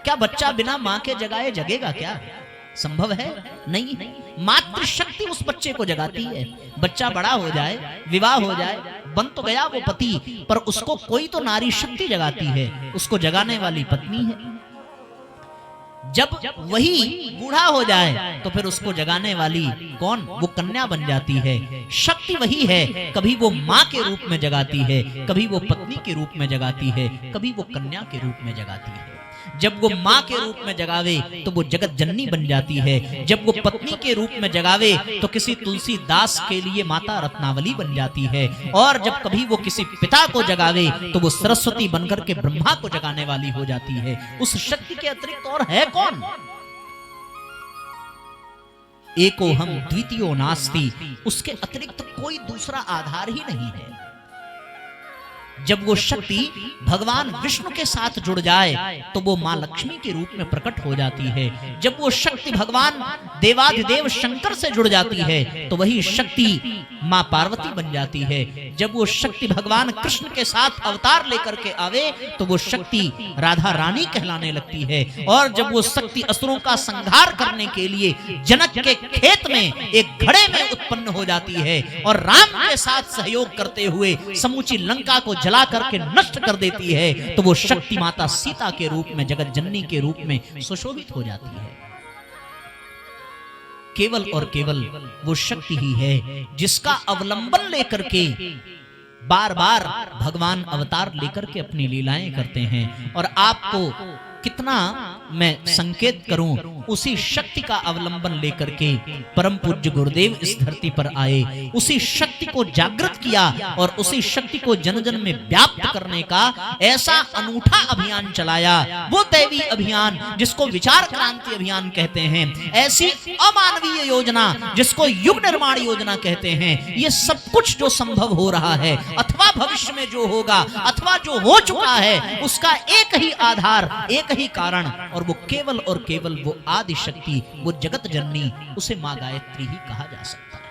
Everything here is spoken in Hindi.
क्या बच्चा बिना मां के जगाए जगेगा क्या? संभव है? नहीं। मातृ शक्ति उस बच्चे को जगाती है। बच्चा बड़ा हो जाए, विवाह हो जाए, बन तो गया वो पति, पर उसको कोई तो नारी शक्ति जगाती है, उसको जगाने वाली पत्नी है। जब वही बूढ़ा हो जाए तो फिर उसको जगाने वाली कौन? वो कन्या बन जाती है। शक्ति वही है, कभी वो माँ के रूप में जगाती है, कभी वो पत्नी के रूप में जगाती है, कभी वो कन्या के रूप में जगाती है। जब वो माँ के रूप में जगावे तो वो जगत जननी बन जाती है, जब वो पत्नी के रूप में जगावे तो किसी तुलसीदास के लिए माता रत्नावली बन जाती है, और जब कभी वो किसी पिता को जगावे तो वो सरस्वती बनकर के ब्रह्मा को जगाने वाली हो जाती है। उस शक्ति के अतिरिक्त और है कौन? एको हम द्वितीयो नास्ति, उसके अतिरिक्त कोई दूसरा आधार ही नहीं है। जब वो शक्ति भगवान विष्णु के साथ जुड़ जाए तो वो मां लक्ष्मी के रूप में प्रकट हो जाती है। जब वो शक्ति भगवान देवाधिदेव शंकर से जुड़ जाती है तो वही शक्ति मां पार्वती बन जाती है। जब वो शक्ति भगवान कृष्ण के साथ अवतार लेकर के आवे तो वो शक्ति राधा रानी कहलाने लगती है। और जब वो शक्ति असुरों का संहार करने के लिए जनक के खेत में एक घड़े में उत्पन्न हो जाती है और राम के साथ सहयोग करते हुए समूची लंका को जला करके नष्ट कर देती है, तो वो शक्ति माता सीता के रूप में, जगत जननी के रूप में सुशोभित हो जाती है। केवल और केवल वो शक्ति ही है जिसका अवलंबन लेकर के बार बार भगवान अवतार लेकर के अपनी लीलाएं करते हैं। और आपको कितना मैं संकेत करूं, उसी शक्ति का अवलंबन लेकर के परम पूज्य गुरुदेव इस धरती पर आए, उसी शक्ति को जागृत किया और उसी शक्ति को जन जन में व्याप्त करने का ऐसा अनूठा अभियान चलाया, वो दैवी अभियान जिसको विचार क्रांति अभियान कहते हैं, ऐसी अमानवीय योजना जिसको युग निर्माण योजना कहते हैं। ये सब कुछ जो संभव हो रहा है अथवा भविष्य में जो होगा अथवा जो हो चुका है, उसका एक ही आधार, एक ही कारण, और वो केवल और केवल वो आदि शक्ति, वो जगत जननी, उसे मां गायत्री ही कहा जा सकता है।